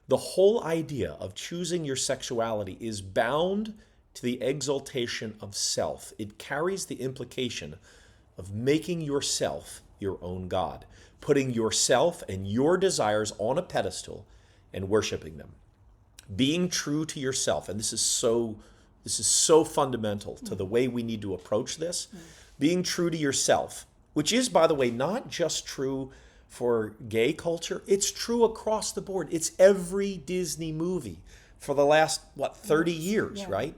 The whole idea of choosing your sexuality is bound to the exaltation of self. It carries the implication of making yourself your own God, putting yourself and your desires on a pedestal and worshiping them. Being true to yourself, and this is so fundamental to the way we need to approach this. Being true to yourself, which is, by the way, not just true for gay culture, it's true across the board. It's every Disney movie for the last, 30 years, right?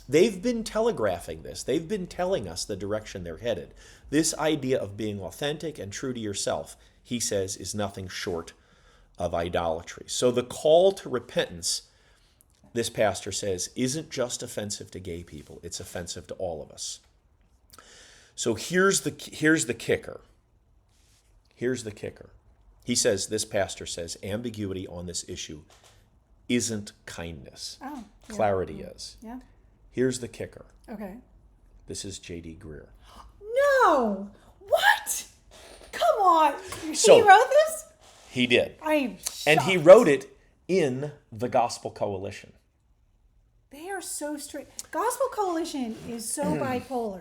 They've been telegraphing this. They've been telling us the direction they're headed. This idea of being authentic and true to yourself, he says, is nothing short of idolatry. So the call to repentance, this pastor says, isn't just offensive to gay people. It's offensive to all of us. So here's the kicker. Here's the kicker. He says, this pastor says, ambiguity on this issue isn't kindness. Oh, yeah. Clarity is. Yeah. Here's the kicker. Okay. This is J.D. Greer. No! What? Come on! So- He wrote this? He did. I'm And he shocked. wrote it in the Gospel Coalition. They are so strict. Gospel Coalition is so bipolar.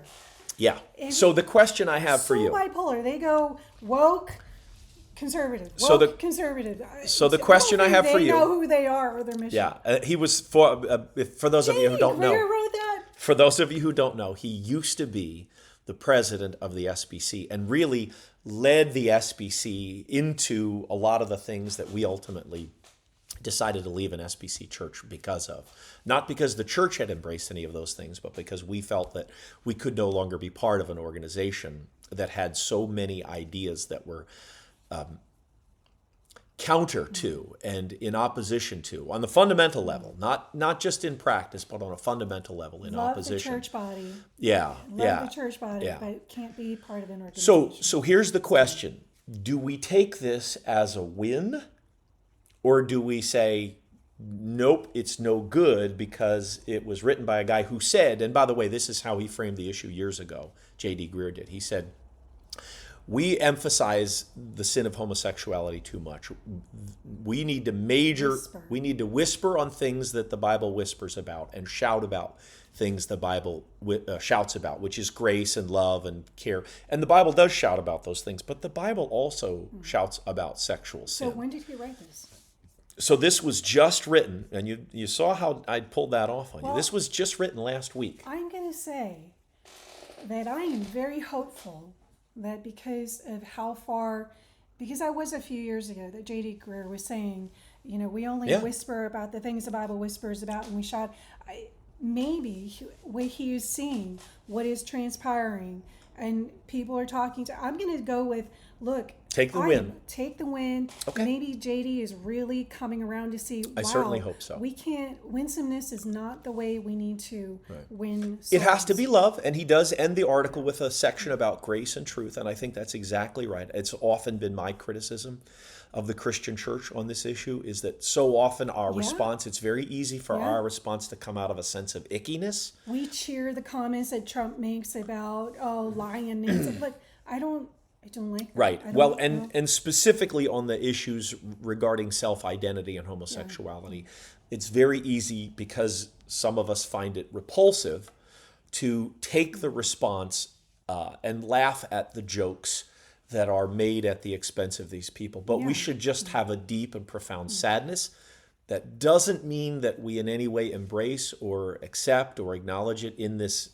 Yeah. If- So the question I have for So you. bipolar. They go woke, conservative. Woke, So the- conservative. so the question I have for you- They know who they are or their mission. Yeah, he was for those of you who don't Greer know. wrote that? For those of you who don't know, he used to be the president of the SBC and really led the SBC into a lot of the things that we ultimately decided to leave an SBC church because of. Not because the church had embraced any of those things, but because we felt that we could no longer be part of an organization that had so many ideas that were counter to and in opposition to, on the fundamental level, not just in practice, but on a fundamental level in Love opposition. the church body. Yeah, Love the church body, yeah. but can't be part of an organization. So here's the question. Do we take this as a win, or do we say, nope, it's no good because it was written by a guy who said, and by the way, this is how he framed the issue years ago, J.D. Greer did. He said, we emphasize the sin of homosexuality too much. We need to whisper on things that the Bible whispers about and shout about things the Bible shouts about, which is grace and love and care. And the Bible does shout about those things, but the Bible also shouts about sexual sin. So when did he write this? So this was just written, and you saw how I pulled that off on you. Well, This was just written last week. I'm going to say that I am very hopeful that because of how far, because I was a few years ago that J.D. Greer was saying, we only whisper about the things the Bible whispers about, and we shout. Maybe what he is seeing, what is transpiring, and people are talking to. I'm going to go with, look. Take the win. Take the win. Okay. Maybe JD is really coming around to see. I certainly hope so. We can't. Winsomeness is not the way we need to win. It has to souls. be love, and he does end the article with a section about grace and truth, and I think that's exactly right. It's often been my criticism of the Christian church on this issue is that so often our response, it's very easy for our response to come out of a sense of ickiness. We cheer the comments that Trump makes about lying and names. Look, I don't like that. Right. I don't- Well, I don't- and specifically on the issues regarding self-identity and homosexuality, it's very easy because some of us find it repulsive to take the response and laugh at the jokes that are made at the expense of these people. But we should just have a deep and profound sadness. That doesn't mean that we in any way embrace or accept or acknowledge it in this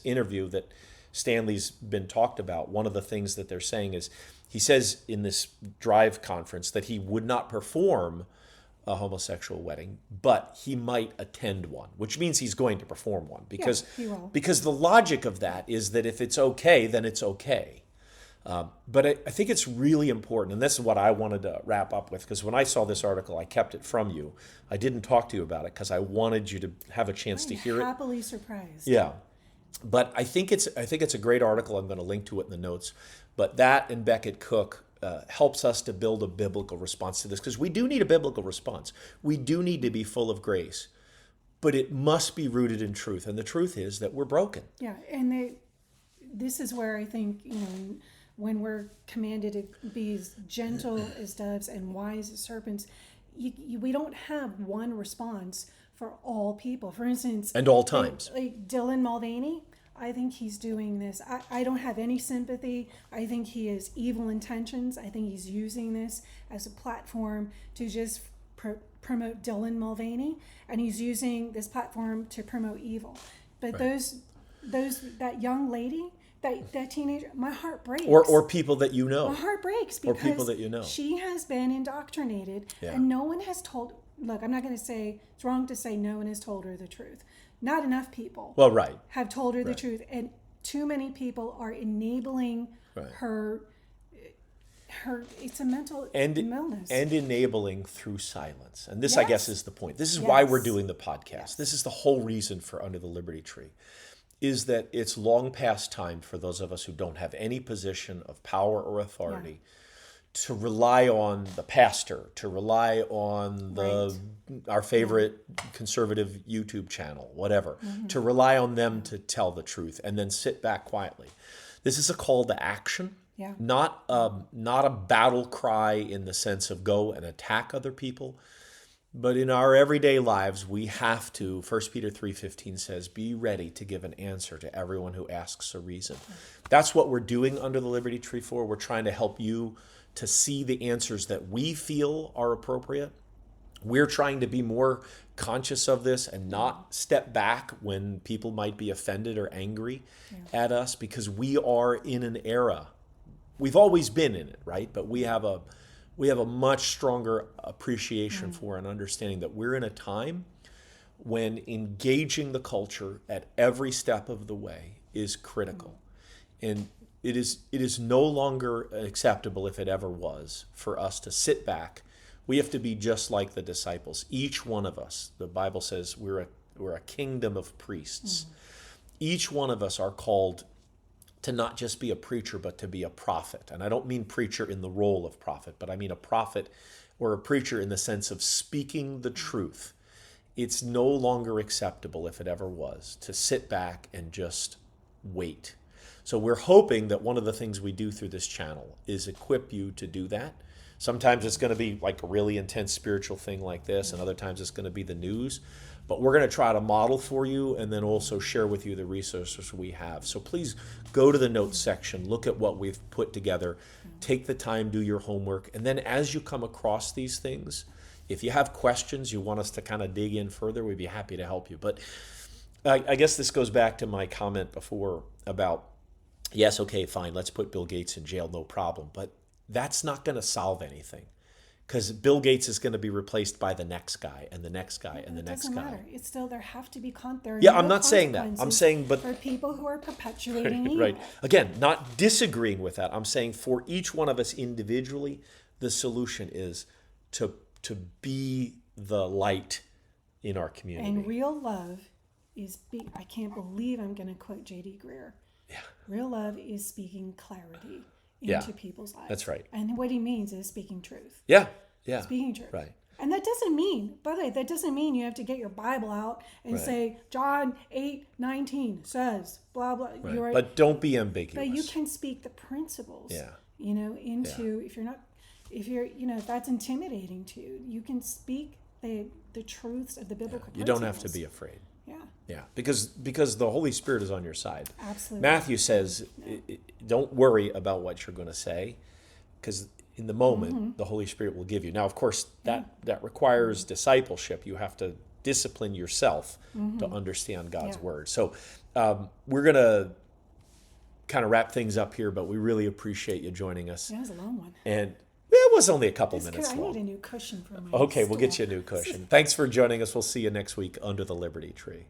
interview that Stanley's been talked about. One of the things that they're saying is, he says in this Drive conference that he would not perform a homosexual wedding, but he might attend one, which means he's going to perform one because he will. because the logic of that is that if it's okay, then it's okay. But I think it's really important, and this is what I wanted to wrap up with, because when I saw this article, I kept it from you. I didn't talk to you about it because I wanted you to have a chance to hear it. Happily surprised. Yeah. But I think it's a great article. I'm going to link to it in the notes. But that and Beckett Cook helps us to build a biblical response to this, because we do need a biblical response. We do need to be full of grace, but it must be rooted in truth. And the truth is that we're broken. Yeah, and this is where I think, when we're commanded to be as gentle as doves and wise as serpents, we don't have one response for all people. For instance, and all times. Like Dylan Mulvaney, I think he's doing this. I don't have any sympathy. I think he has evil intentions. I think he's using this as a platform to just promote Dylan Mulvaney, and he's using this platform to promote evil. But that young lady, that teenager, my heart breaks. Or people that you know. My heart breaks because people that you know. She has been indoctrinated, and no one has told. Look, I'm not going to say it's wrong to say no one has told her the truth. Not enough people have told her the truth, and too many people are enabling her. It's a mental illness. And enabling through silence. And this, I guess, is the point. This is why we're doing the podcast. Yes. This is the whole reason for Under the Liberty Tree, is that it's long past time for those of us who don't have any position of power or authority to rely on the pastor, to rely on our favorite conservative YouTube channel, whatever, to rely on them to tell the truth and then sit back quietly. This is a call to action, not a battle cry in the sense of go and attack other people, but in our everyday lives, we have to, 1 Peter 3:15 says, be ready to give an answer to everyone who asks a reason. That's what we're doing Under the Liberty Tree for. We're trying to help you to see the answers that we feel are appropriate. We're trying to be more conscious of this and not step back when people might be offended or angry at us, because we are in an era. We've always been in it, right? But we have a much stronger appreciation for and understanding that we're in a time when engaging the culture at every step of the way is critical. And it is no longer acceptable, if it ever was, for us to sit back. We have to be just like the disciples. Each one of us, the Bible says we're a kingdom of priests. Each one of us are called to not just be a preacher, but to be a prophet. And I don't mean preacher in the role of prophet, but I mean a prophet or a preacher in the sense of speaking the truth. It's no longer acceptable, if it ever was, to sit back and just wait. So we're hoping that one of the things we do through this channel is equip you to do that. Sometimes it's going to be like a really intense spiritual thing like this, and other times it's going to be the news. But we're going to try to model for you and then also share with you the resources we have. So please go to the notes section, look at what we've put together, take the time, do your homework, and then as you come across these things, if you have questions, you want us to kind of dig in further, we'd be happy to help you. But I guess this goes back to my comment before about, yes, okay, fine, let's put Bill Gates in jail, no problem. But that's not going to solve anything, because Bill Gates is going to be replaced by the next guy and the next guy and the next guy. It doesn't matter. It's still, there have to be I'm not saying that. I'm saying, but for people who are perpetuating evil. Right. Again, not disagreeing with that. I'm saying for each one of us individually, the solution is to be the light in our community. And real love is I can't believe I'm going to quote J.D. Greer. Yeah. Real love is speaking clarity into people's lives. That's right. And what he means is speaking truth. Yeah. Speaking truth. Right. And that doesn't mean, by the way, that doesn't mean you have to get your Bible out and say, John 8:19 says, blah, blah. Right. But don't be ambiguous. But you can speak the principles, if that's intimidating to you, you can speak the truths of the biblical principles. You don't have to be afraid. Yeah, because the Holy Spirit is on your side. Absolutely. Matthew says, don't worry about what you're going to say, because in the moment, the Holy Spirit will give you. Now, of course, that requires discipleship. You have to discipline yourself to understand God's word. So we're going to kind of wrap things up here, but we really appreciate you joining us. That was a long one. And it was only a couple minutes long. I need a new cushion for my Okay, stool. we'll get you a new cushion. Thanks for joining us. We'll see you next week under the Liberty Tree.